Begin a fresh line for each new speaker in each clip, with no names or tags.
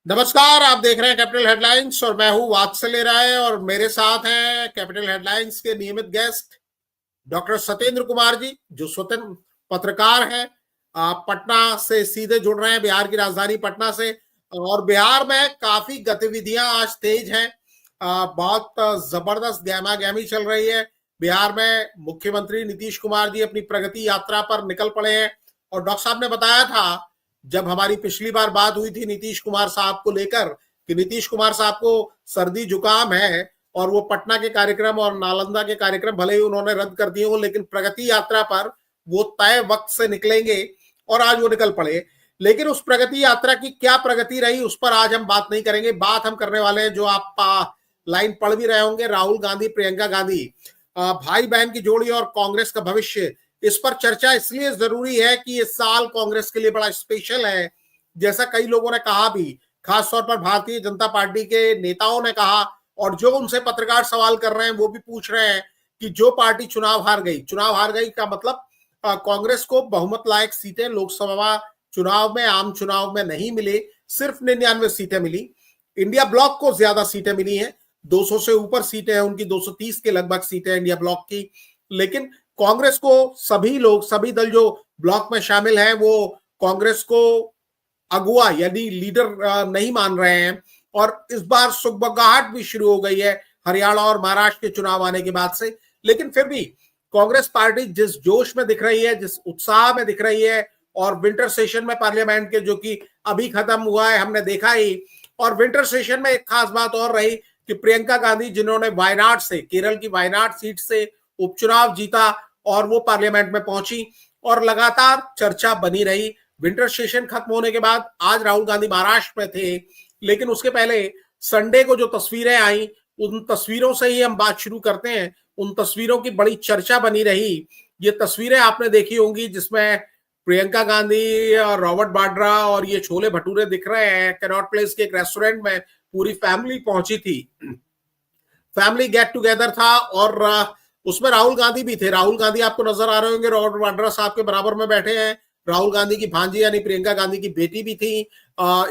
नमस्कार। आप देख रहे हैं कैपिटल हेडलाइंस और मैं हूं वात्सल्य राय और मेरे साथ हैं कैपिटल हेडलाइंस के नियमित गेस्ट डॉक्टर सत्येंद्र कुमार जी, जो स्वतंत्र पत्रकार हैं। आप पटना से सीधे जुड़ रहे हैं, बिहार की राजधानी पटना से। और बिहार में काफी गतिविधियां आज तेज हैं। बहुत जबरदस्त गहमा गहमी चल रही है। बिहार में मुख्यमंत्री नीतीश कुमार जी अपनी प्रगति यात्रा पर निकल पड़े हैं। और डॉक्टर साहब ने बताया था, जब हमारी पिछली बार बात हुई थी नीतीश कुमार साहब को लेकर, कि नीतीश कुमार साहब को सर्दी जुकाम है और वो पटना के कार्यक्रम और नालंदा के कार्यक्रम भले ही उन्होंने रद्द कर दिए हो, लेकिन प्रगति यात्रा पर वो तय वक्त से निकलेंगे। और आज वो निकल पड़े। लेकिन उस प्रगति यात्रा की क्या प्रगति रही, उस पर आज हम बात नहीं करेंगे। बात हम करने वाले हैं, जो आप लाइन पढ़ भी रहे होंगे, राहुल गांधी प्रियंका गांधी, भाई बहन की जोड़ी और कांग्रेस का भविष्य। इस पर चर्चा इसलिए जरूरी है कि इस साल कांग्रेस के लिए बड़ा स्पेशल है। जैसा कई लोगों ने कहा भी, खासतौर पर भारतीय जनता पार्टी के नेताओं ने कहा, और जो उनसे पत्रकार सवाल कर रहे हैं वो भी पूछ रहे हैं कि जो पार्टी चुनाव हार गई का मतलब कांग्रेस को बहुमत लायक सीटें लोकसभा चुनाव में, आम चुनाव में नहीं मिले। सिर्फ 99 सीटें मिली। इंडिया ब्लॉक को ज्यादा सीटें मिली हैं, 200 से ऊपर सीटें हैं उनकी, 230 के लगभग सीटें हैं इंडिया ब्लॉक की। लेकिन कांग्रेस को सभी लोग, सभी दल जो ब्लॉक में शामिल हैं, वो कांग्रेस को अगुआ यानी लीडर नहीं मान रहे हैं। और इस बार सुगबगाहट भी शुरू हो गई है हरियाणा और महाराष्ट्र के चुनाव आने के बाद से। लेकिन फिर भी कांग्रेस पार्टी जिस जोश में दिख रही है, जिस उत्साह में दिख रही है, और विंटर सेशन में पार्लियामेंट के, जो कि अभी खत्म हुआ है, हमने देखा ही। और विंटर सेशन में एक खास बात और रही कि प्रियंका गांधी, जिन्होंने वायनाड से, केरल की वायनाड सीट से उपचुनाव जीता, और वो पार्लियामेंट में पहुंची और लगातार चर्चा बनी रही। विंटर सेशन खत्म होने के बाद आज राहुल गांधी महाराष्ट्र में थे, लेकिन उसके पहले संडे को जो तस्वीरें आई, उन तस्वीरों से ही हम बात शुरू करते हैं। उन तस्वीरों की बड़ी चर्चा बनी रही। ये तस्वीरें आपने देखी होंगी, जिसमें प्रियंका गांधी और रॉबर्ट वाड्रा और ये छोले भटूरे दिख रहे हैं। कैनॉट प्लेस के एक रेस्टोरेंट में पूरी फैमिली पहुंची थी, फैमिली गेट टुगेदर था। और उसमें राहुल गांधी भी थे। राहुल गांधी आपको नजर आ रहे होंगे, रॉबर्ट वाड्रा साहब के बराबर में बैठे हैं। राहुल गांधी की भांजी यानी प्रियंका गांधी की बेटी भी थी।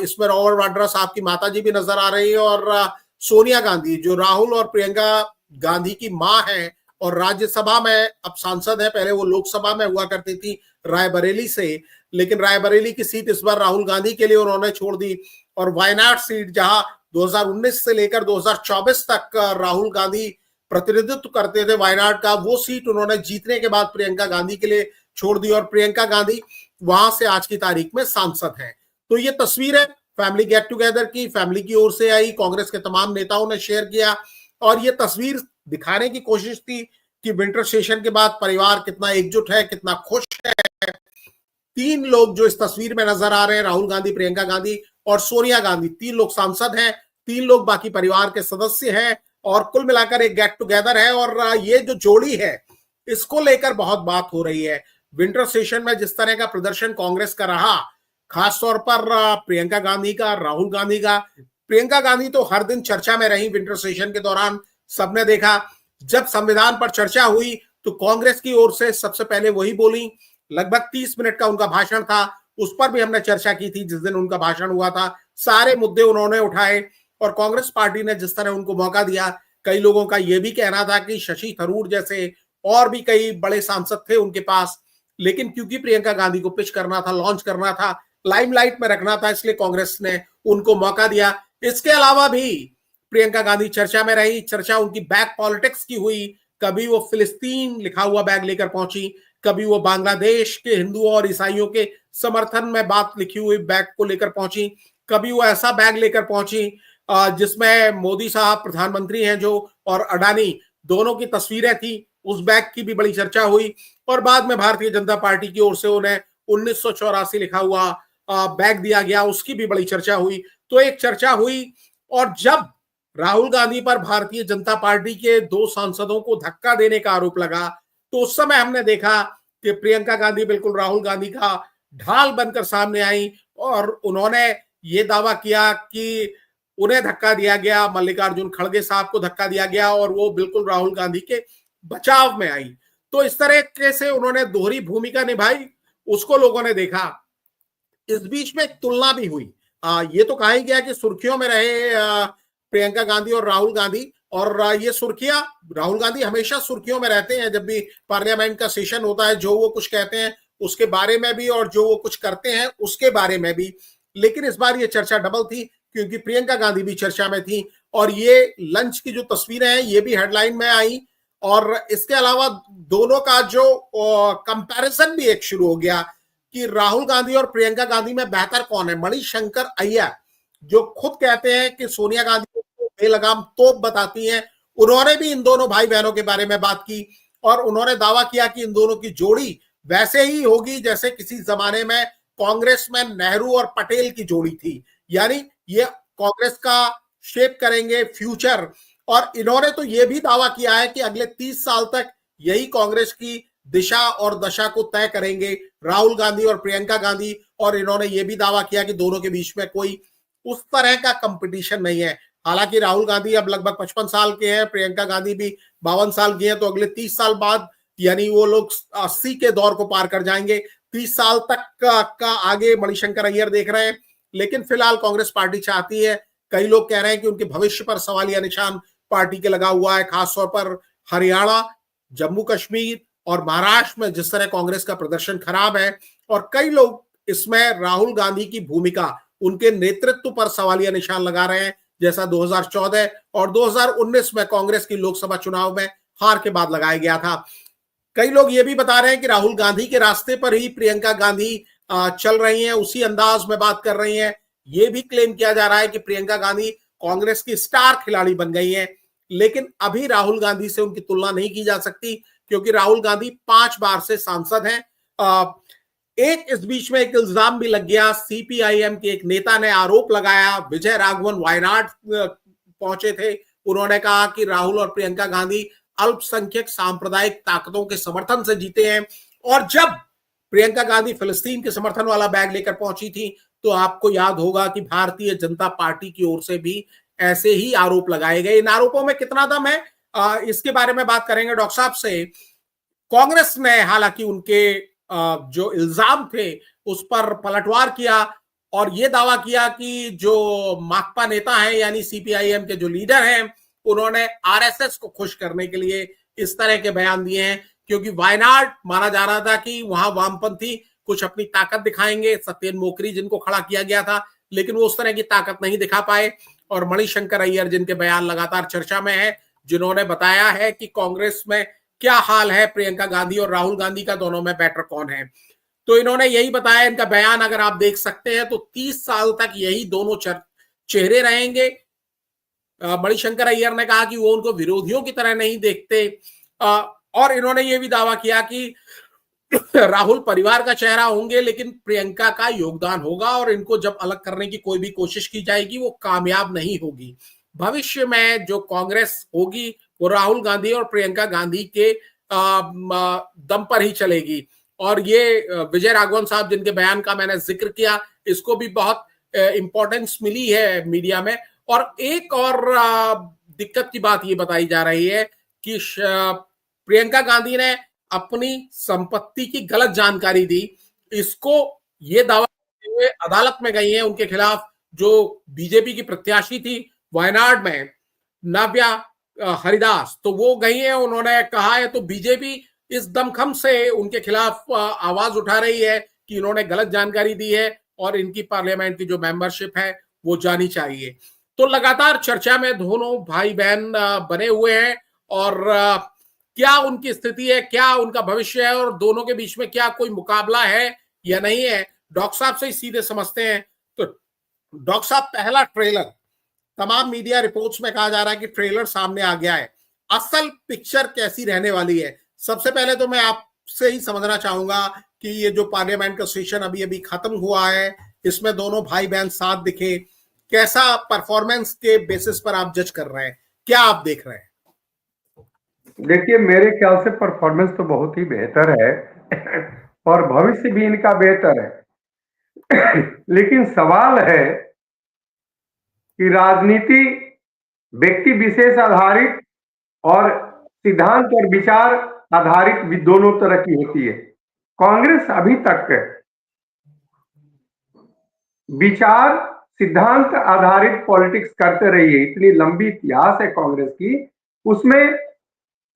इसमें रॉबर्ट वाड्रा साहब की माता जी भी नजर आ रही है। और सोनिया गांधी, जो राहुल और प्रियंका गांधी की माँ है और राज्यसभा में अब सांसद है, पहले वो लोकसभा में हुआ करती थी रायबरेली से, लेकिन रायबरेली की सीट इस बार राहुल गांधी के लिए उन्होंने छोड़ दी। और वायनाड सीट, जहां 2019 से लेकर 2024 तक राहुल गांधी प्रतिनिधित्व करते थे वायनाड का, वो सीट उन्होंने जीतने के बाद प्रियंका गांधी के लिए छोड़ दी। और प्रियंका गांधी वहां से आज की तारीख में सांसद हैं। तो ये तस्वीर है फैमिली गेट टुगेदर की, फैमिली की ओर से आई, कांग्रेस के तमाम नेताओं ने शेयर किया। और ये तस्वीर दिखाने की कोशिश थी कि विंटर सेशन के बाद परिवार कितना एकजुट है, कितना खुश है। तीन लोग जो इस तस्वीर में नजर आ रहे हैं, राहुल गांधी, प्रियंका गांधी और सोनिया गांधी, तीन लोग सांसद हैं, तीन लोग बाकी परिवार के सदस्य हैं। और कुल मिलाकर एक गेट टुगेदर है। और ये जो जोड़ी है, इसको लेकर बहुत बात हो रही है। विंटर सेशन में जिस तरह का प्रदर्शन कांग्रेस का रहा, खासतौर पर प्रियंका गांधी का, राहुल गांधी का। प्रियंका गांधी तो हर दिन चर्चा में रही विंटर सेशन के दौरान। सबने देखा, जब संविधान पर चर्चा हुई तो कांग्रेस की ओर से सबसे पहले वही बोली। लगभग 30 मिनट का उनका भाषण था, उस पर भी हमने चर्चा की थी जिस दिन उनका भाषण हुआ था। सारे मुद्दे उन्होंने उठाए और कांग्रेस पार्टी ने जिस तरह उनको मौका दिया। कई लोगों का यह भी कहना था कि शशि थरूर जैसे और भी कई बड़े सांसद थे उनके पास, लेकिन क्योंकि प्रियंका गांधी को पिच करना था, लॉन्च करना था, लाइमलाइट में रखना था, इसलिए कांग्रेस ने उनको मौका दिया। इसके अलावा भी प्रियंका गांधी चर्चा में रही। चर्चा उनकी बैग पॉलिटिक्स की हुई। कभी वो फिलिस्तीन लिखा हुआ बैग लेकर पहुंची, कभी वो बांग्लादेश के हिंदुओं और ईसाइयों के समर्थन में बात लिखी हुई बैग को लेकर पहुंची, कभी वो ऐसा बैग लेकर पहुंची जिसमें मोदी साहब प्रधानमंत्री हैं जो, और अडानी, दोनों की तस्वीरें थी। उस बैग की भी बड़ी चर्चा हुई। और बाद में भारतीय जनता पार्टी की ओर से उन्हें 1984 लिखा हुआ बैग दिया गया, उसकी भी बड़ी चर्चा हुई। तो एक चर्चा हुई। और जब राहुल गांधी पर भारतीय जनता पार्टी के दो सांसदों को धक्का देने का आरोप लगा, तो उस समय हमने देखा कि प्रियंका गांधी बिल्कुल राहुल गांधी का ढाल बनकर सामने आई और उन्होंने ये दावा किया कि उन्हें धक्का दिया गया, मल्लिकार्जुन खड़गे साहब को धक्का दिया गया, और वो बिल्कुल राहुल गांधी के बचाव में आई। तो इस तरह से उन्होंने दोहरी भूमिका निभाई, उसको लोगों ने देखा। इस बीच में एक तुलना भी हुई ये तो कहा ही गया कि सुर्खियों में रहे प्रियंका गांधी और राहुल गांधी, और ये सुर्खियां, राहुल गांधी हमेशा सुर्खियों में रहते हैं जब भी पार्लियामेंट का सेशन होता है, जो वो कुछ कहते हैं उसके बारे में भी और जो वो कुछ करते हैं उसके बारे में भी। लेकिन इस बार ये चर्चा डबल थी क्योंकि प्रियंका गांधी भी चर्चा में थी, और ये लंच की जो तस्वीरें हैं ये भी हेडलाइन में आई, और इसके अलावा दोनों का जो कंपैरिजन भी एक शुरू हो गया कि राहुल गांधी और प्रियंका गांधी में बेहतर कौन है। मणिशंकर अय्यर जो खुद कहते हैं कि सोनिया गांधी को बेलगाम तोप बताती हैं, उन्होंने भी इन दोनों भाई बहनों के बारे में बात की और उन्होंने दावा किया कि इन दोनों की जोड़ी वैसे ही होगी जैसे किसी जमाने में कांग्रेस में नेहरू और पटेल की जोड़ी थी, यानी ये कांग्रेस का शेप करेंगे फ्यूचर। और इन्होंने तो ये भी दावा किया है कि अगले 30 साल तक यही कांग्रेस की दिशा और दशा को तय करेंगे राहुल गांधी और प्रियंका गांधी। और इन्होंने ये भी दावा किया कि दोनों के बीच में कोई उस तरह का कंपटीशन नहीं है। हालांकि राहुल गांधी अब लगभग 55 साल के हैं, प्रियंका गांधी भी 52 साल की हैं, तो अगले 30 साल बाद यानी वो लोग 80 के दौर को पार कर जाएंगे। 30 साल तक का आगे मणिशंकर अय्यर देख रहे हैं। लेकिन फिलहाल कांग्रेस पार्टी चाहती है, कई लोग कह रहे हैं कि उनके भविष्य पर सवालिया निशान पार्टी के लगा हुआ है, खासतौर पर हरियाणा, जम्मू कश्मीर और महाराष्ट्र में जिस तरह कांग्रेस का प्रदर्शन खराब है, और कई लोग इसमें राहुल गांधी की भूमिका, उनके नेतृत्व पर सवालिया निशान लगा रहे हैं, जैसा 2014 और 2019 में कांग्रेस की लोकसभा चुनाव में हार के बाद लगाया गया था। कई लोग ये भी बता रहे हैं कि राहुल गांधी के रास्ते पर ही प्रियंका गांधी चल रही हैं, उसी अंदाज में बात कर रही हैं। ये भी क्लेम किया जा रहा है कि प्रियंका गांधी कांग्रेस की स्टार खिलाड़ी बन गई हैं, लेकिन अभी राहुल गांधी से उनकी तुलना नहीं की जा सकती क्योंकि राहुल गांधी 5 बार से सांसद हैं। एक इस बीच में एक इल्जाम भी लग गया, सीपीआईएम के एक नेता ने आरोप लगाया, विजय राघवन वायनाड पहुंचे थे, उन्होंने कहा कि राहुल और प्रियंका गांधी अल्पसंख्यक सांप्रदायिक ताकतों के समर्थन से जीते हैं। और जब प्रियंका गांधी फिलिस्तीन के समर्थन वाला बैग लेकर पहुंची थी तो आपको याद होगा कि भारतीय जनता पार्टी की ओर से भी ऐसे ही आरोप लगाए गए। इन आरोपों में कितना दम है, इसके बारे में बात करेंगे डॉक्टर साहब से। कांग्रेस ने हालांकि उनके जो इल्जाम थे उस पर पलटवार किया और यह दावा किया कि जो माकपा नेता हैं यानी सीपीआईएम के जो लीडर हैं, उन्होंने आरएसएस को खुश करने के लिए इस तरह के बयान दिए हैं, क्योंकि वायनाड माना जा रहा था कि वहां वामपंथी कुछ अपनी ताकत दिखाएंगे, सत्येंद्र मोकरी जिनको खड़ा किया गया था, लेकिन वो उस तरह की ताकत नहीं दिखा पाए। और मणिशंकर अय्यर जिनके बयान लगातार चर्चा में है, जिन्होंने बताया है कि कांग्रेस में क्या हाल है प्रियंका गांधी और राहुल गांधी का, दोनों में बेटर कौन है, तो इन्होंने यही बताया। इनका बयान अगर आप देख सकते हैं तो 30 साल तक यही दोनों चेहरे रहेंगे। मणिशंकर अय्यर ने कहा कि वो उनको विरोधियों की तरह नहीं देखते, और इन्होंने ये भी दावा किया कि राहुल परिवार का चेहरा होंगे लेकिन प्रियंका का योगदान होगा और इनको जब अलग करने की कोई भी कोशिश की जाएगी वो कामयाब नहीं होगी। भविष्य में जो कांग्रेस होगी वो राहुल गांधी और प्रियंका गांधी के दम पर ही चलेगी। और ये विजय राघवन साहब जिनके बयान का मैंने जिक्र किया, इसको भी बहुत इंपॉर्टेंस मिली है मीडिया में। और एक और दिक्कत की बात ये बताई जा रही है कि प्रियंका गांधी ने अपनी संपत्ति की गलत जानकारी दी, इसको ये दावा करते हुए अदालत में गई है उनके खिलाफ जो बीजेपी की प्रत्याशी थी वायनाड में, नाव्या हरिदास, तो वो गई है, उन्होंने कहा है, तो बीजेपी इस दमखम से उनके खिलाफ आवाज उठा रही है कि इन्होंने गलत जानकारी दी है और इनकी पार्लियामेंट की जो मेंबरशिप है वो जानी चाहिए। तो लगातार चर्चा में दोनों भाई बहन बने हुए हैं और क्या उनकी स्थिति है, क्या उनका भविष्य है और दोनों के बीच में क्या कोई मुकाबला है या नहीं है, डॉक्टर साहब से ही सीधे समझते हैं। तो डॉक्टर साहब, पहला ट्रेलर, तमाम मीडिया रिपोर्ट्स में कहा जा रहा है कि ट्रेलर सामने आ गया है, असल पिक्चर कैसी रहने वाली है? सबसे पहले तो मैं आपसे ही समझना चाहूंगा कि ये जो पार्लियामेंट का सेशन अभी अभी खत्म हुआ है, इसमें दोनों भाई बहन साथ दिखे, कैसा परफॉर्मेंस के बेसिस पर आप जज कर रहे हैं, क्या आप देख रहे हैं?
देखिए, मेरे ख्याल से परफॉर्मेंस तो बहुत ही बेहतर है और भविष्य भी इनका बेहतर है लेकिन सवाल है कि राजनीति व्यक्ति विशेष आधारित और सिद्धांत और विचार आधारित भी दोनों तरह की होती है। कांग्रेस अभी तक विचार सिद्धांत आधारित पॉलिटिक्स करते रही है, इतनी लंबी इतिहास है कांग्रेस की, उसमें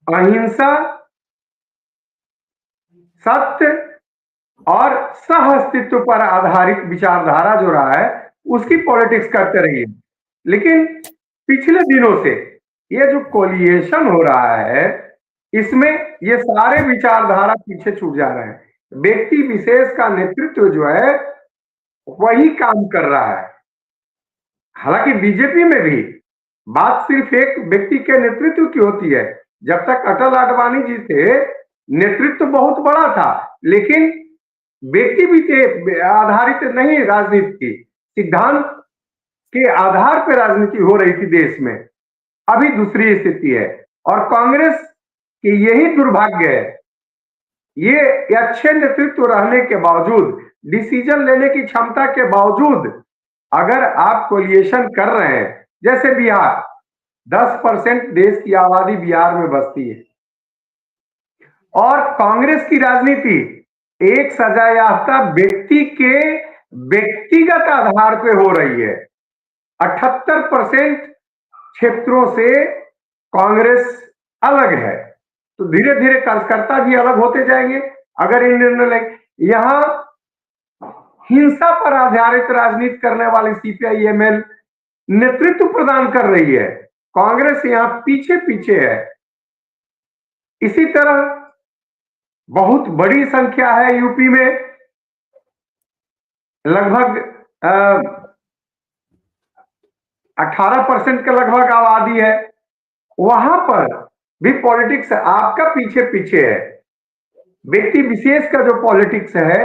अहिंसा, सत्य और सह अस्तित्व पर आधारित विचारधारा जो रहा है उसकी पॉलिटिक्स करते रही है। लेकिन पिछले दिनों से ये जो कोलिएशन हो रहा है, इसमें ये सारे विचारधारा पीछे छूट जा रहे हैं। व्यक्ति विशेष का नेतृत्व जो है वही काम कर रहा है। हालांकि बीजेपी में भी बात सिर्फ एक व्यक्ति के नेतृत्व की होती है। जब तक अटल आडवाणी जी थे, नेतृत्व बहुत बड़ा था, लेकिन व्यक्ति भी आधारित नहीं राजनीति की, सिद्धांत के आधार पर राजनीति हो रही थी देश में। अभी दूसरी स्थिति है और कांग्रेस के यही दुर्भाग्य है। ये अच्छे नेतृत्व रहने के बावजूद, डिसीजन लेने की क्षमता के बावजूद, अगर आप कोलिएशन कर रहे हैं, जैसे बिहार, 10% देश की आबादी बिहार में बसती है और कांग्रेस की राजनीति एक सजायाफ्ता व्यक्ति के व्यक्तिगत आधार पे हो रही है। 78% क्षेत्रों से कांग्रेस अलग है, तो धीरे धीरे कार्यकर्ता भी अलग होते जाएंगे अगर इन निर्णय। यहां हिंसा पर आधारित राजनीति करने वाली सीपीआई-एमएल नेतृत्व प्रदान कर रही है, कांग्रेस यहां पीछे पीछे है। इसी तरह बहुत बड़ी संख्या है यूपी में, लगभग 18% के लगभग आबादी है। वहां पर भी पॉलिटिक्स आपका पीछे पीछे है। व्यक्ति विशेष का जो पॉलिटिक्स है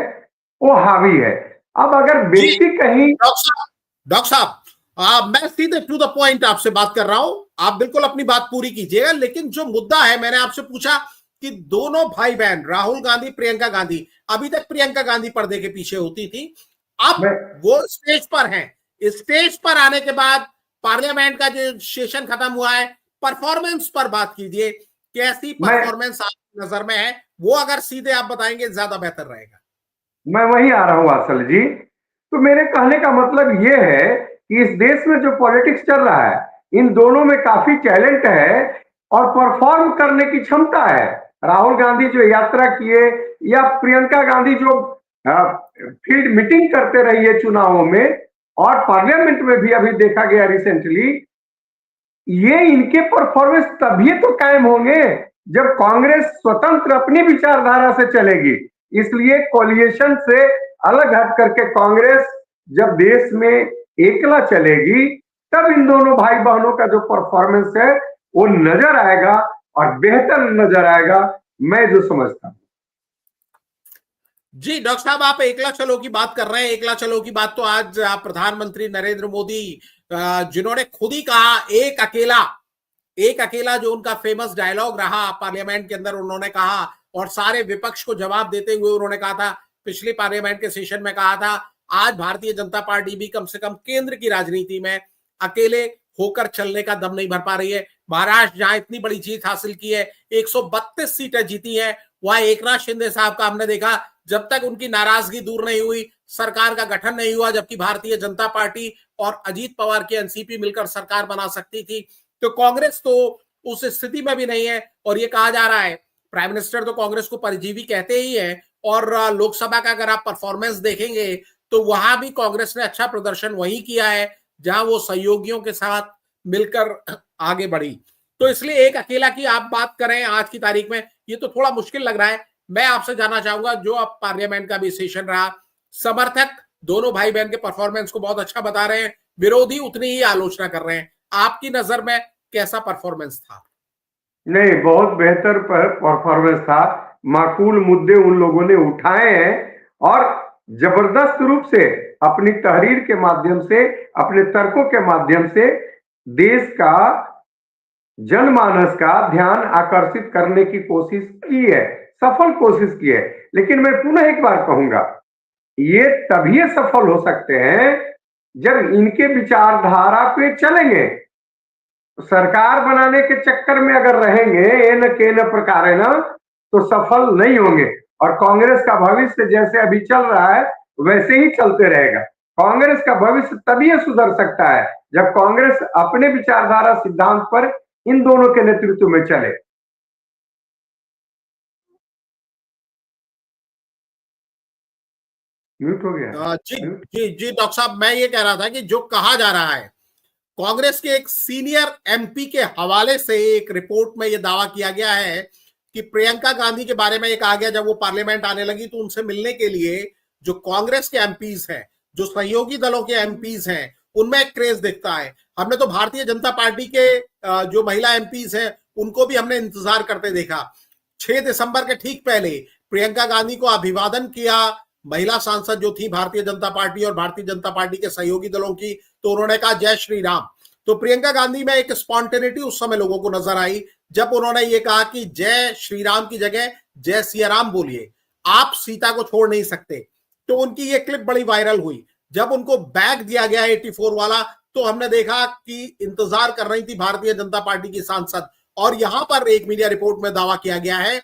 वो हावी है। अब अगर व्यक्ति कहीं
डॉक्टर साहब, मैं सीधे टू द पॉइंट आपसे बात कर रहा हूं, आप बिल्कुल अपनी बात पूरी कीजिएगा। लेकिन जो मुद्दा है, मैंने आपसे पूछा कि दोनों भाई बहन राहुल गांधी, प्रियंका गांधी, अभी तक प्रियंका गांधी पर्दे के पीछे होती थी, अब वो स्टेज पर हैं। स्टेज पर आने के बाद पार्लियामेंट का जो सेशन खत्म हुआ है, परफॉर्मेंस पर बात कीजिए, कैसी परफॉर्मेंस आपकी नजर में है? वो अगर सीधे आप बताएंगे ज्यादा बेहतर रहेगा।
मैं वही आ रहा हूं असल जी। तो मेरे कहने का मतलब ये है कि इस देश में जो पॉलिटिक्स चल रहा है, इन दोनों में काफी टैलेंट है और परफॉर्म करने की क्षमता है। राहुल गांधी जो यात्रा किए या प्रियंका गांधी जो फील्ड मीटिंग करते रही है चुनावों में और पार्लियामेंट में भी अभी देखा गया रिसेंटली, ये इनके परफॉर्मेंस तभी तो कायम होंगे जब कांग्रेस स्वतंत्र अपनी विचारधारा से चलेगी। इसलिए कोलिएशन से अलग हट करके कांग्रेस जब देश में एकला चलेगी, तब इन दोनों भाई बहनों का जो परफॉर्मेंस है वो नजर आएगा और बेहतर नजर आएगा, मैं जो समझता हूं।
जी डॉक्टर साहब, आप एकला चलो की बात कर रहे हैं। एकला चलो की बात तो आज प्रधानमंत्री नरेंद्र मोदी, जिन्होंने खुद ही कहा, एक अकेला जो उनका फेमस डायलॉग रहा पार्लियामेंट के अंदर, उन्होंने कहा और सारे विपक्ष को जवाब देते हुए उन्होंने कहा था, पिछली पार्लियामेंट के सेशन में कहा था, आज भारतीय जनता पार्टी भी कम से कम केंद्र की राजनीति में अकेले होकर चलने का दम नहीं भर पा रही है। महाराष्ट्र जहां इतनी बड़ी जीत हासिल की है, 132 सीटें जीती है, वहां एकनाथ शिंदे साहब का हमने देखा, जब तक उनकी नाराजगी दूर नहीं हुई, सरकार का गठन नहीं हुआ, जबकि भारतीय जनता पार्टी और अजीत पवार की एनसीपी मिलकर सरकार बना सकती थी। तो कांग्रेस तो उस स्थिति में भी नहीं है। और ये कहा जा रहा है, प्राइम मिनिस्टर तो कांग्रेस को परजीवी कहते ही है, और लोकसभा का अगर आप परफॉर्मेंस देखेंगे तो वहां भी कांग्रेस ने अच्छा प्रदर्शन वही किया है जहां वो सहयोगियों के साथ मिलकर आगे बढ़ी। तो इसलिए एक अकेला की आप बात करें आज की तारीख में, ये तो थोड़ा मुश्किल लग रहा है। मैं आपसे जानना चाहूंगा, जो अब पार्लियामेंट का भी सेशन रहा, समर्थक दोनों भाई बहन के परफॉर्मेंस को बहुत अच्छा बता रहे हैं, विरोधी उतनी ही आलोचना कर रहे हैं, आपकी नजर में कैसा परफॉर्मेंस था?
नहीं, बहुत बेहतर परफॉर्मेंस था। माकूल मुद्दे उन लोगों ने उठाए हैं और जबरदस्त रूप से अपनी तहरीर के माध्यम से, अपने तर्कों के माध्यम से देश का, जनमानस का ध्यान आकर्षित करने की कोशिश की है, सफल कोशिश की है। लेकिन मैं पुनः एक बार कहूंगा, ये तभी सफल हो सकते हैं जब इनके विचारधारा पे चलेंगे। सरकार बनाने के चक्कर में अगर रहेंगे एन के न प्रकार न, तो सफल नहीं होंगे। और कांग्रेस का भविष्य जैसे अभी चल रहा है वैसे ही चलते रहेगा। कांग्रेस का भविष्य तभी सुधर सकता है जब कांग्रेस अपने विचारधारा सिद्धांत पर इन दोनों के नेतृत्व में चले। म्यूट हो गया।
जी जी जी डॉक्टर साहब, मैं ये कह रहा था कि जो कहा जा रहा है, कांग्रेस के एक सीनियर एमपी के हवाले से एक रिपोर्ट में यह दावा किया गया है कि प्रियंका गांधी के बारे में एक आ गया, जब वो पार्लियामेंट आने लगी तो उनसे मिलने के लिए जो कांग्रेस के एमपीज हैं, जो सहयोगी दलों के एमपीज हैं, उनमें एक क्रेज दिखता है। हमने तो भारतीय जनता पार्टी के जो महिला एमपीज हैं उनको भी हमने इंतजार करते देखा। 6 दिसंबर के ठीक पहले प्रियंका गांधी को अभिवादन किया महिला सांसद जो थी भारतीय जनता पार्टी और भारतीय जनता पार्टी के सहयोगी दलों की, तो उन्होंने कहा जय श्री राम। तो प्रियंका गांधी में एक स्पॉन्टेनिटी उस समय लोगों को नजर आई जब उन्होंने ये कहा कि जय श्री राम की जगह जय सिया राम बोलिए, आप सीता को छोड़ नहीं सकते। तो उनकी ये क्लिप बड़ी वायरल हुई। जब उनको बैग दिया गया 84 वाला, तो हमने देखा कि इंतजार कर रही थी भारतीय जनता पार्टी की सांसद। और यहां पर एक मीडिया रिपोर्ट में दावा किया गया है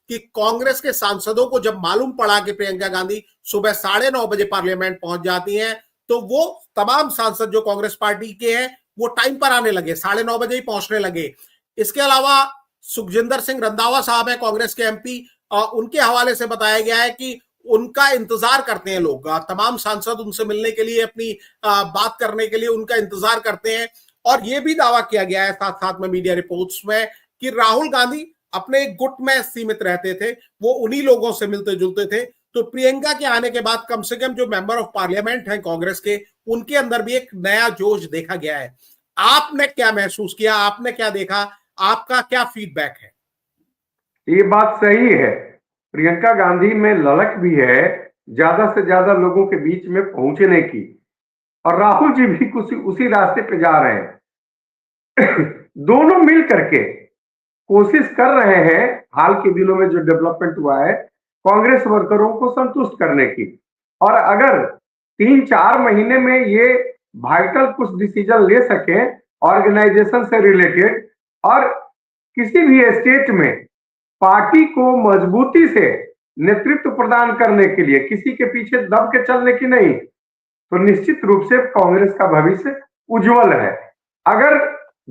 कि कांग्रेस के सांसदों को जब मालूम पड़ा कि प्रियंका गांधी सुबह 9:30 बजे पार्लियामेंट पहुंच जाती हैं, तो वो तमाम सांसद जो कांग्रेस पार्टी के हैं वो टाइम पर आने लगे, 9:30 बजे ही पहुंचने लगे। इसके अलावा सुखजिंदर सिंह रंधावा साहब है कांग्रेस के एमपी, उनके हवाले से बताया गया है कि उनका इंतजार करते हैं लोग, तमाम सांसद उनसे मिलने के लिए, अपनी बात करने के लिए उनका इंतजार करते हैं। और यह भी दावा किया गया है साथ साथ में मीडिया रिपोर्ट्स में कि राहुल गांधी अपने एक गुट में सीमित रहते थे, वो उन्हीं लोगों से मिलते जुलते थे। तो प्रियंका के आने के बाद कम से कम जो मेंबर ऑफ पार्लियामेंट हैं कांग्रेस के, उनके अंदर भी एक नया जोश देखा गया है। आपने क्या महसूस किया, आपने क्या देखा, आपका क्या फीडबैक है?
ये बात सही है, प्रियंका गांधी में ललक भी है ज्यादा से ज्यादा लोगों के बीच में पहुंचने की, और राहुल जी भी कुछ उसी रास्ते पे जा रहे हैं। दोनों मिल करके कोशिश कर रहे हैं हाल के दिनों में जो डेवलपमेंट हुआ है कांग्रेस वर्करों को संतुष्ट करने की। और अगर 3-4 महीने में ये वाइटल कुछ डिसीजन ले सके ऑर्गेनाइजेशन से रिलेटेड, और किसी भी स्टेट में पार्टी को मजबूती से नेतृत्व प्रदान करने के लिए, किसी के पीछे दब के चलने की नहीं, तो निश्चित रूप से कांग्रेस का भविष्य उज्जवल है। अगर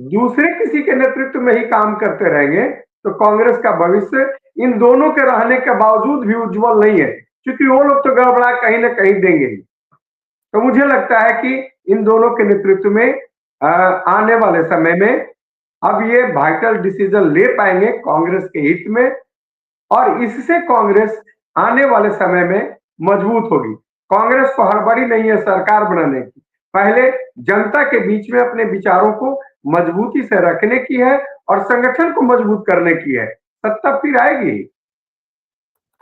दूसरे किसी के नेतृत्व में ही काम करते रहेंगे तो कांग्रेस का भविष्य इन दोनों के रहने के बावजूद भी उज्जवल नहीं है, क्योंकि वो लोग तो गड़बड़ा कहीं ना कहीं देंगे ही। तो मुझे लगता है कि इन दोनों के नेतृत्व में आने वाले समय में अब ये वाइटल डिसीजन ले पाएंगे कांग्रेस के हित में, और इससे कांग्रेस आने वाले समय में मजबूत होगी। कांग्रेस को हड़बड़ी नहीं है सरकार बनाने की, पहले जनता के बीच में अपने विचारों को मजबूती से रखने की है और संगठन को मजबूत करने की है। सत्ता फिर आएगी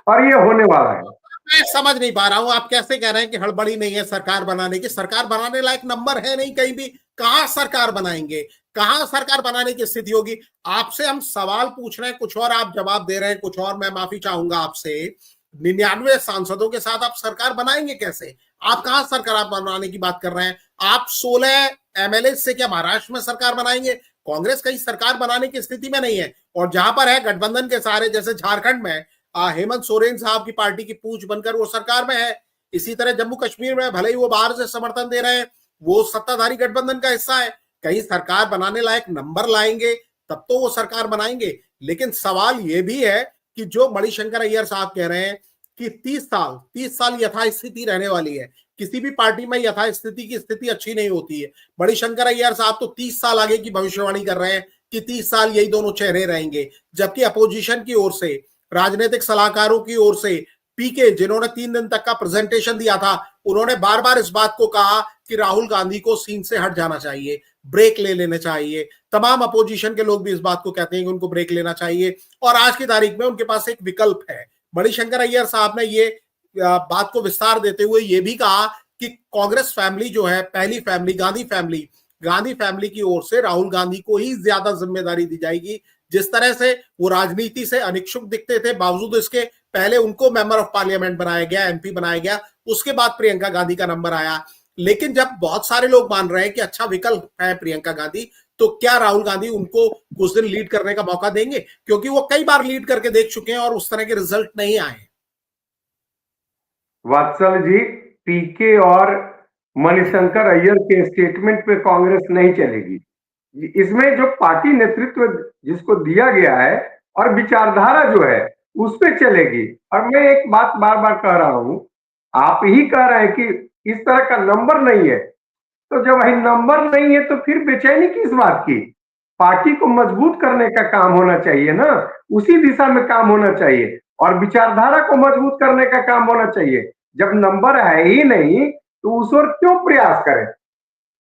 और ये होने वाला है।
मैं समझ नहीं पा रहा हूं, आप कैसे कह रहे हैं कि हड़बड़ी नहीं है सरकार बनाने की? सरकार बनाने लायक नंबर है नहीं कहीं भी, कहां सरकार बनाएंगे, कहां सरकार बनाने की स्थिति होगी? आपसे हम सवाल पूछ रहे हैं कुछ और, आप जवाब दे रहे हैं कुछ और। मैं माफी चाहूंगा आपसे, 99 सांसदों के साथ आप सरकार बनाएंगे कैसे? आप कहां सरकार बनाने की बात कर रहे हैं? आप 16 एमएलए से क्या महाराष्ट्र में सरकार बनाएंगे? कांग्रेस कहीं सरकार बनाने की स्थिति में नहीं है। और जहां पर है गठबंधन के सहारे, जैसे झारखंड में हेमंत सोरेन साहब की पार्टी की पूंछ बनकर वो सरकार में है। इसी तरह जम्मू कश्मीर में भले ही वो बाहर से समर्थन दे रहे हैं, वो सत्ताधारी गठबंधन का हिस्सा है। कहीं सरकार बनाने लायक नंबर लाएंगे तब तो वो सरकार बनाएंगे। लेकिन सवाल ये भी है कि जो मणिशंकर अय्यर साहब कह रहे हैं कि 30 साल यथास्थिति रहने वाली है, किसी भी पार्टी में यथास्थिति की स्थिति अच्छी नहीं होती है। मणिशंकर अय्यर साहब तो 30 साल आगे की भविष्यवाणी कर रहे हैं कि 30 साल यही दोनों चेहरे रहेंगे, जबकि अपोजिशन की ओर से, राजनीतिक सलाहकारों की ओर से पीके, जिन्होंने 3 दिन तक का प्रेजेंटेशन दिया था, उन्होंने बार बार इस बात को कहा कि राहुल गांधी को सीन से हट जाना चाहिए, ब्रेक ले लेने चाहिए। तमाम अपोजिशन के लोग भी इस बात को कहते हैं कि उनको ब्रेक लेना चाहिए। और आज की तारीख में उनके पास एक विकल्प है। मणिशंकर अय्यर साहब ने ये बात को विस्तार देते हुए ये भी कहा कि कांग्रेस फैमिली जो है, पहली फैमिली गांधी फैमिली की ओर से राहुल गांधी को ही ज्यादा जिम्मेदारी दी जाएगी। जिस तरह से वो राजनीति से अनिच्छुक दिखते थे, बावजूद इसके पहले उनको मेंबर ऑफ पार्लियामेंट बनाया गया, एमपी बनाया गया, उसके बाद प्रियंका गांधी का नंबर आया। लेकिन जब बहुत सारे लोग मान रहे हैं कि अच्छा विकल्प है प्रियंका गांधी, तो क्या राहुल गांधी उनको कुछ दिन लीड करने का मौका देंगे? क्योंकि वो कई बार लीड करके देख चुके हैं और उस तरह के रिजल्ट नहीं आए।
वत्सल जी, पीके और मणिशंकर अय्यर के स्टेटमेंट पे कांग्रेस नहीं चलेगी। इसमें जो पार्टी नेतृत्व जिसको दिया गया है और विचारधारा जो है उस पे चलेगी। और मैं एक बात बार बार कह रहा हूं, आप ही कह रहे हैं कि इस तरह का नंबर नहीं है, तो जब वही नंबर नहीं है तो फिर बेचैनी किस बात की? पार्टी को मजबूत करने का काम होना चाहिए ना, उसी दिशा में काम होना चाहिए और विचारधारा को मजबूत करने का काम होना चाहिए। जब नंबर है ही नहीं तो उस ओर क्यों प्रयास करें?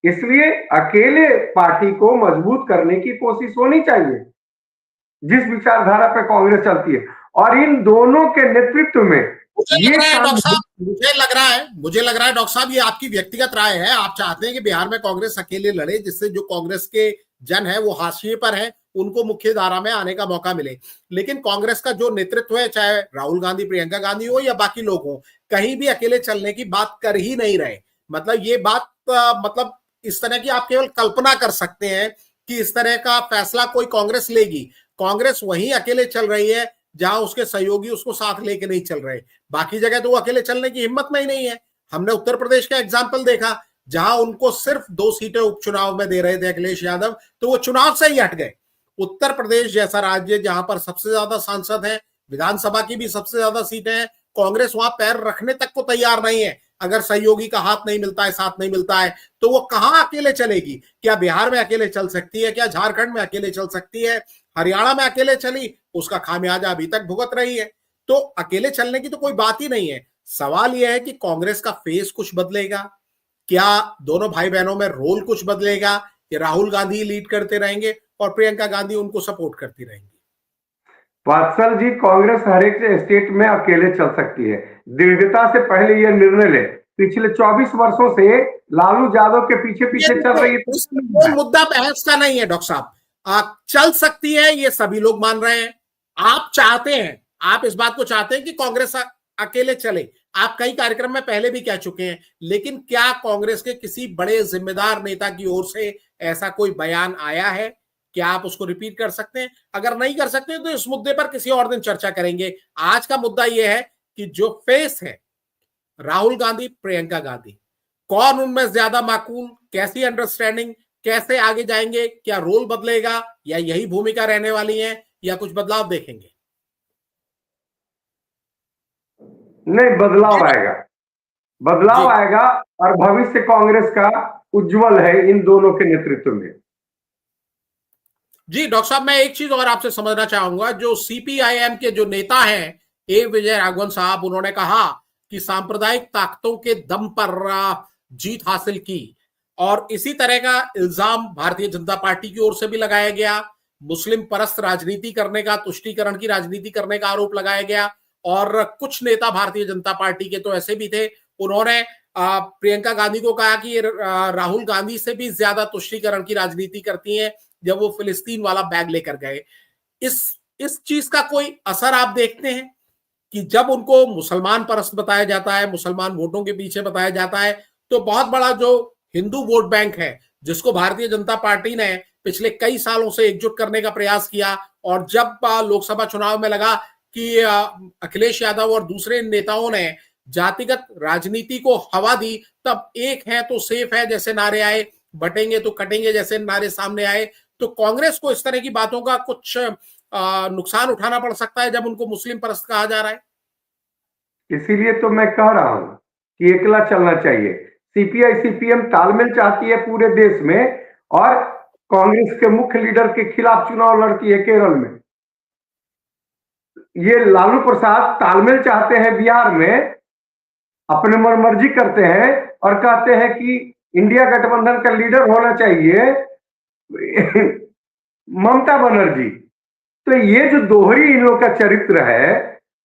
इसलिए अकेले पार्टी को मजबूत करने की कोशिश होनी चाहिए जिस विचारधारा पे कांग्रेस चलती है, और इन दोनों के नेतृत्व में
मुझे लग
ये
रहा है
काम
डॉक्टर साहब, मुझे लग रहा है डॉक्टर साहब, ये आपकी व्यक्तिगत राय है। आप चाहते हैं कि बिहार में कांग्रेस अकेले लड़े, जिससे जो कांग्रेस के जन है वो हाशिए पर है, उनको मुख्य धारा में आने का मौका मिले। लेकिन कांग्रेस का जो नेतृत्व है, चाहे राहुल गांधी, प्रियंका गांधी हो या बाकी लोग हो, कहीं भी अकेले चलने की बात कर ही नहीं रहे। मतलब ये बात मतलब इस तरह की आप केवल कल्पना कर सकते हैं कि इस तरह का फैसला कोई कांग्रेस लेगी। कांग्रेस वहीं अकेले चल रही है जहां उसके सहयोगी उसको साथ लेके नहीं चल रहे। बाकी जगह तो वो अकेले चलने की हिम्मत में ही नहीं है। हमने उत्तर प्रदेश का एग्जाम्पल देखा, जहां उनको सिर्फ 2 सीटें उपचुनाव में दे रहे थे अखिलेश यादव, तो वो चुनाव से ही हट गए। उत्तर प्रदेश जैसा राज्य जहां पर सबसे ज्यादा सांसद हैं, विधानसभा की भी सबसे ज्यादा सीटें हैं, कांग्रेस वहां पैर रखने तक को तैयार नहीं है। अगर सहयोगी का हाथ नहीं मिलता है, साथ नहीं मिलता है, तो वो कहां अकेले चलेगी? क्या बिहार में अकेले चल सकती है? क्या झारखंड में अकेले चल सकती है? हरियाणा में अकेले चली, उसका खामियाजा अभी तक भुगत रही है। तो अकेले चलने की तो कोई बात ही नहीं है। सवाल यह है कि कांग्रेस का फेस कुछ बदलेगा क्या? दोनों भाई बहनों में रोल कुछ बदलेगा? कि राहुल गांधी लीड करते रहेंगे और प्रियंका गांधी उनको सपोर्ट करती रहेंगी?
वात्सल जी, कांग्रेस हर एक स्टेट में अकेले चल सकती है। दृढ़ता से पहले यह निर्णय ले। पिछले 24 वर्षों से लालू यादव के पीछे पीछे चल रही
कोई
है।
मुद्दा बहस का नहीं है डॉक्टर साहब। चल सकती है, ये सभी लोग मान रहे हैं। आप चाहते हैं, आप इस बात को चाहते हैं कि कांग्रेस अकेले चले। आप कई कार्यक्रम में पहले भी कह चुके हैं, लेकिन क्या कांग्रेस के किसी बड़े जिम्मेदार नेता की ओर से ऐसा कोई बयान आया है? क्या आप उसको रिपीट कर सकते हैं? अगर नहीं कर सकते तो इस मुद्दे पर किसी और दिन चर्चा करेंगे। आज का मुद्दा यह है कि जो फेस है राहुल गांधी, प्रियंका गांधी, कौन उनमें ज्यादा माकूल, कैसी अंडरस्टैंडिंग, कैसे आगे जाएंगे? क्या रोल बदलेगा या यही भूमिका रहने वाली है या कुछ बदलाव देखेंगे?
नहीं, बदलाव आएगा, बदलाव आएगा और भविष्य कांग्रेस का उज्जवल है इन दोनों के नेतृत्व में।
जी डॉक्टर साहब, मैं एक चीज और आपसे समझना चाहूंगा। जो सीपीआईएम के जो नेता हैं, ए विजय राघवन साहब, उन्होंने कहा कि सांप्रदायिक ताकतों के दम पर जीत हासिल की, और इसी तरह का इल्जाम भारतीय जनता पार्टी की ओर से भी लगाया गया। मुस्लिम परस्त राजनीति करने का, तुष्टीकरण की राजनीति करने का आरोप लगाया गया। और कुछ नेता भारतीय जनता पार्टी के तो ऐसे भी थे, उन्होंने प्रियंका गांधी को कहा कि राहुल गांधी से भी ज्यादा तुष्टीकरण की राजनीति करती हैं, जब वो फिलिस्तीन वाला बैग लेकर गए। इस चीज का कोई असर आप देखते हैं कि जब उनको मुसलमान परस्त बताया जाता है, मुसलमान वोटों के पीछे बताया जाता है, तो बहुत बड़ा जो हिंदू वोट बैंक है, जिसको भारतीय जनता पार्टी ने पिछले कई सालों से एकजुट करने का प्रयास किया, और जब लोकसभा चुनाव में लगा कि अखिलेश यादव और दूसरे नेताओं ने जातिगत राजनीति को हवा दी, तब एक है तो सेफ है जैसे नारे आए, बटेंगे तो कटेंगे जैसे नारे सामने आए। तो कांग्रेस को इस तरह की बातों का कुछ नुकसान उठाना पड़ सकता है जब उनको मुस्लिम परस्त कहा जा रहा है।
इसीलिए तो मैं कह रहा हूं कि एकला चलना चाहिए। सीपीआई सीपीएम तालमेल चाहती है पूरे देश में, और कांग्रेस के मुख्य लीडर के खिलाफ चुनाव लड़ती है केरल में। ये लालू प्रसाद तालमेल चाहते हैं बिहार में, अपने मनमर्जी करते हैं और कहते हैं कि इंडिया गठबंधन का लीडर होना चाहिए ममता बनर्जी। तो ये जो दोहरी इन लोग का चरित्र है,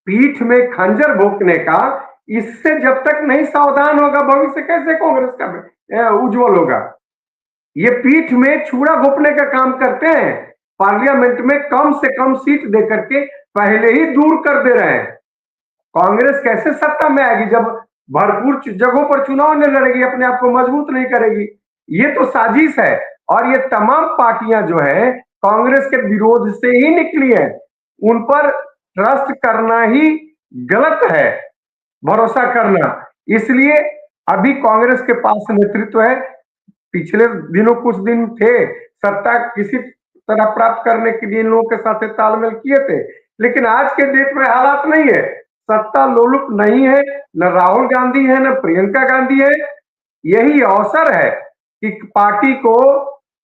पीठ में खंजर भोंकने का, इससे जब तक नहीं सावधान होगा, भविष्य कैसे कांग्रेस का उज्जवल होगा? ये पीठ में छुरा घोपने का काम करते हैं, पार्लियामेंट में कम से कम सीट देकर के पहले ही दूर कर दे रहे हैं। कांग्रेस कैसे सत्ता में आएगी जब भरपूर जगहों पर चुनाव नहीं लड़ेगी, अपने आप को मजबूत नहीं करेगी? ये तो साजिश है, और ये तमाम पार्टियां जो है कांग्रेस के विरोध से ही निकली है। उन पर ट्रस्ट करना ही गलत है, भरोसा करना। इसलिए अभी कांग्रेस के पास नेतृत्व है, पिछले दिनों कुछ दिन थे, सत्ता किसी तरह प्राप्त करने के लिए इन लोगों के साथ तालमेल किए थे, लेकिन आज के डेट में हालात नहीं है, सत्ता लोलुप नहीं है, न राहुल गांधी है न प्रियंका गांधी है। यही अवसर है कि पार्टी को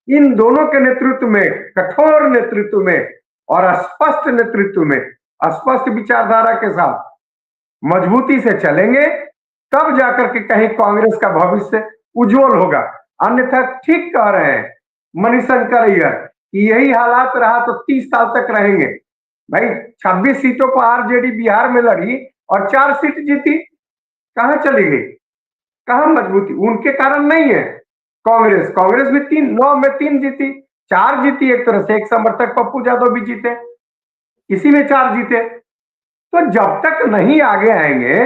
इन दोनों के नेतृत्व में, कठोर नेतृत्व में और स्पष्ट नेतृत्व में, स्पष्ट विचारधारा के साथ मजबूती से चलेंगे, तब जाकर के कहीं कांग्रेस का भविष्य उज्जवल होगा। अन्यथा ठीक कह रहे हैं मणिशंकर अय्यर कि यही हालात रहा तो 30 साल तक रहेंगे। भाई 26 सीटों को आरजेडी बिहार में लड़ी और 4 सीट जीती, कहां चली गई, कहां मजबूती? उनके कारण नहीं है। कांग्रेस भी 9 में 3 जीती, 4 जीती, एक तरह से एक समर्थक पप्पू यादव भी जीते, इसी में 4 जीते। तो जब तक नहीं आगे आएंगे,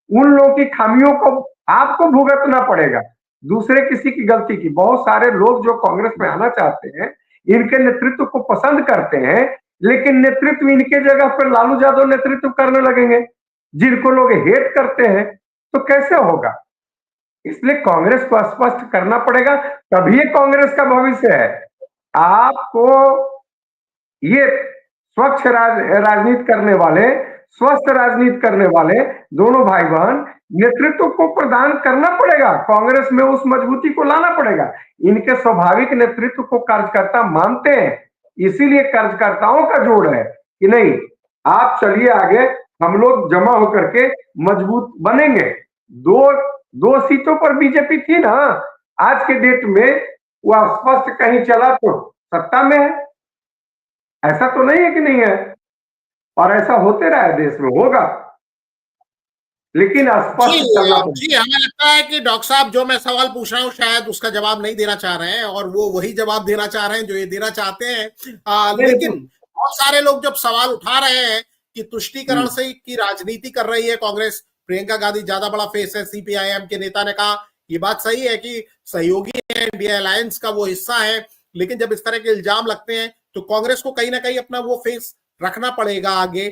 उन लोगों की खामियों को आपको भुगतना पड़ेगा, दूसरे किसी की गलती की। बहुत सारे लोग जो कांग्रेस में आना चाहते हैं, इनके नेतृत्व को पसंद करते हैं, लेकिन नेतृत्व इनके जगह पर लालू यादव नेतृत्व करने लगेंगे, जिनको लोग हेट करते हैं, तो कैसे होगा? इसलिए कांग्रेस को स्पष्ट करना पड़ेगा, तभी कांग्रेस का भविष्य है। आपको ये स्वच्छ राजनीति करने वाले, स्वस्थ राजनीति करने वाले दोनों भाई बहन नेतृत्व को प्रदान करना पड़ेगा, कांग्रेस में उस मजबूती को लाना पड़ेगा। इनके स्वाभाविक नेतृत्व को कार्यकर्ता मानते हैं, इसीलिए कार्यकर्ताओं का जोड़ है कि नहीं, आप चलिए आगे, हम लोग जमा होकर के मजबूत बनेंगे। दो सीटों पर बीजेपी थी ना, आज के डेट में वह स्पष्ट कहीं चला तो सत्ता में है, ऐसा तो नहीं है कि नहीं है, और ऐसा होते रहा है, देश में होगा, लेकिन स्पष्ट चलना पड़ेगा।
जी, हमें लगता है कि डॉक्टर साहब जो मैं सवाल पूछ रहा हूँ शायद उसका जवाब नहीं देना चाह रहे हैं, और वो वही जवाब देना चाह रहे हैं जो ये देना चाहते हैं। लेकिन बहुत सारे लोग जब सवाल उठा रहे हैं कि तुष्टीकरण से की राजनीति कर रही है कांग्रेस, प्रियंका गांधी ज्यादा बड़ा फेस है, सीपीआईएम के नेता ने कहा, ये बात सही है कि सहयोगी है, इंडिया अलायंस का वो हिस्सा है, लेकिन जब इस तरह के इल्जाम लगते हैं तो कांग्रेस को कहीं ना कहीं अपना वो फेस रखना पड़ेगा आगे।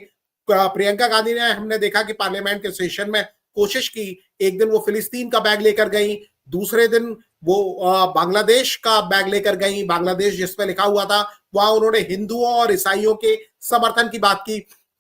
प्रियंका गांधी ने, हमने देखा कि पार्लियामेंट के सेशन में कोशिश की, एक दिन वो फिलिस्तीन का बैग लेकर गई, दूसरे दिन वो बांग्लादेश का बैग लेकर गई, बांग्लादेश जिसपे लिखा हुआ था, वहां उन्होंने हिंदुओं और ईसाइयों के समर्थन की बात की।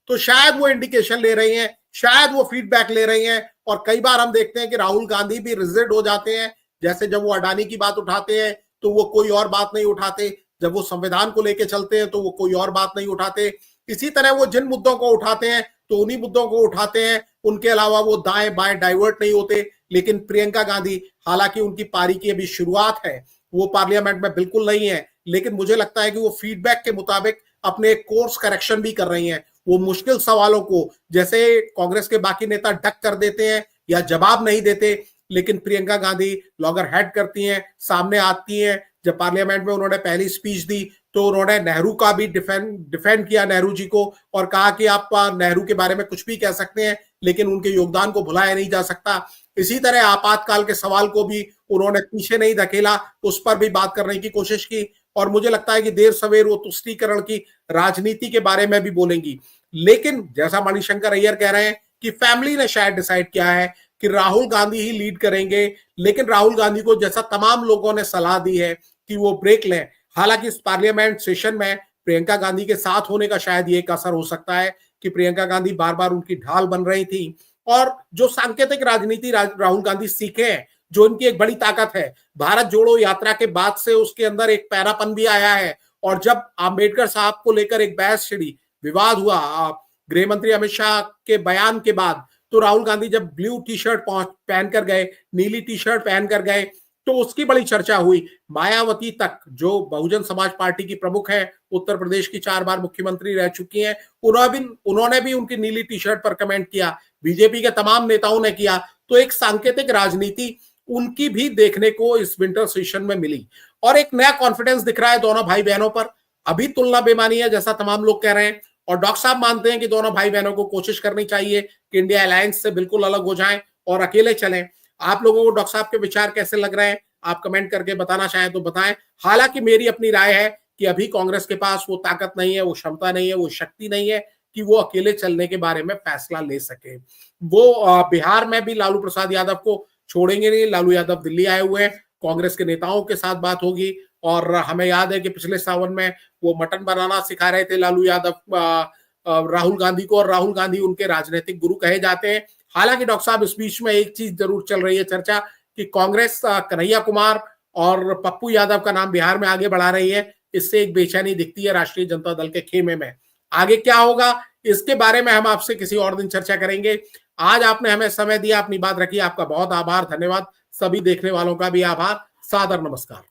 तो शायद वो इंडिकेशन ले रही हैं, शायद वो फीडबैक ले रही हैं। और कई बार हम देखते हैं कि राहुल गांधी भी रिजिड हो जाते हैं, जैसे जब वो अडानी की बात उठाते हैं तो वो कोई और बात नहीं उठाते, जब वो संविधान को लेकर चलते हैं तो वो कोई और बात नहीं उठाते। इसी तरह वो जिन मुद्दों को उठाते हैं तो उन्हीं मुद्दों को उठाते हैं, उनके अलावा वो दाएं बाएं डाइवर्ट नहीं होते। लेकिन प्रियंका गांधी, हालांकि उनकी पारी की अभी शुरुआत है, वो पार्लियामेंट में बिल्कुल नहीं है, लेकिन मुझे लगता है कि वो फीडबैक के मुताबिक अपने कोर्स करेक्शन भी कर रही हैं। वो मुश्किल सवालों को, जैसे कांग्रेस के बाकी नेता डक कर देते हैं या जवाब नहीं देते, लेकिन प्रियंका गांधी लॉगर हेड करती हैं, सामने आती हैं। जब पार्लियामेंट में उन्होंने पहली स्पीच दी तो उन्होंने नेहरू का भी डिफेंड किया, नेहरू जी को, और कहा कि आप नेहरू के बारे में कुछ भी कह सकते हैं लेकिन उनके योगदान को भुलाया नहीं जा सकता। इसी तरह आपातकाल के सवाल को भी उन्होंने पीछे नहीं धकेला, उस पर भी बात करने की कोशिश की। और मुझे लगता है कि देर सवेर वो तुष्टीकरण की राजनीति के बारे में भी बोलेंगी। लेकिन जैसा मणिशंकर अय्यर कह रहे हैं कि फैमिली ने शायद डिसाइड किया है कि राहुल गांधी ही लीड करेंगे, लेकिन राहुल गांधी को, जैसा तमाम लोगों ने सलाह दी है कि वो ब्रेक लें। हालांकि इस पार्लियामेंट सेशन में प्रियंका गांधी के साथ होने का शायद ये एक असर हो सकता है कि प्रियंका गांधी बार बार उनकी ढाल बन रही थी, और जो सांकेतिक राजनीति राहुल गांधी सीखे हैं, जो इनकी एक बड़ी ताकत है, भारत जोड़ो यात्रा के बाद से उसके अंदर एक पैरापन भी आया है। और जब आंबेडकर साहब को लेकर एक बहस छिड़ी, विवाद हुआ गृह मंत्री अमित शाह के बयान के बाद, तो राहुल गांधी जब ब्लू टी शर्ट पहनकर गए, नीली टी शर्ट पहनकर गए, तो उसकी बड़ी चर्चा हुई। मायावती तक, जो बहुजन समाज पार्टी की प्रमुख है, उत्तर प्रदेश की 4 बार मुख्यमंत्री रह चुकी हैं, उन्होंने भी उनकी नीली टी शर्ट पर कमेंट किया, बीजेपी के तमाम नेताओं ने किया। तो एक सांकेतिक राजनीति उनकी भी देखने को इस विंटर सेशन में मिली, और एक नया कॉन्फिडेंस दिख रहा है दोनों भाई बहनों पर। अभी तुलना बेमानी है जैसा तमाम लोग कह रहे हैं, और डॉक्टर साहब मानते हैं कि दोनों भाई बहनों को कोशिश करनी चाहिए कि इंडिया अलायंस से बिल्कुल अलग हो जाएं और अकेले चलें। आप लोगों को डॉक्टर साहब के विचार कैसे लग रहे हैं, आप कमेंट करके बताना चाहें तो बताएं। हालांकि मेरी अपनी राय है कि अभी कांग्रेस के पास वो ताकत नहीं है, वो क्षमता नहीं है, वो शक्ति नहीं है कि वो अकेले चलने के बारे में फैसला ले सके। वो बिहार में भी लालू प्रसाद यादव को छोड़ेंगे नहीं। लालू यादव दिल्ली आए हुए हैं, कांग्रेस के नेताओं के साथ बात होगी। और हमें याद है कि पिछले सावन में वो मटन बनाना सिखा रहे थे लालू यादव राहुल गांधी को, और राहुल गांधी उनके राजनीतिक गुरु कहे जाते हैं। हालांकि डॉक्टर साहब, इस बीच में एक चीज जरूर चल रही है चर्चा कि कांग्रेस कन्हैया कुमार और पप्पू यादव का नाम बिहार में आगे बढ़ा रही है। इससे एक बेचैनी दिखती है राष्ट्रीय जनता दल के खेमे में। आगे क्या होगा इसके बारे में हम आपसे किसी और दिन चर्चा करेंगे। आज आपने हमें समय दिया, अपनी बात रखी, आपका बहुत आभार, धन्यवाद। सभी देखने वालों का भी आभार। सादर नमस्कार।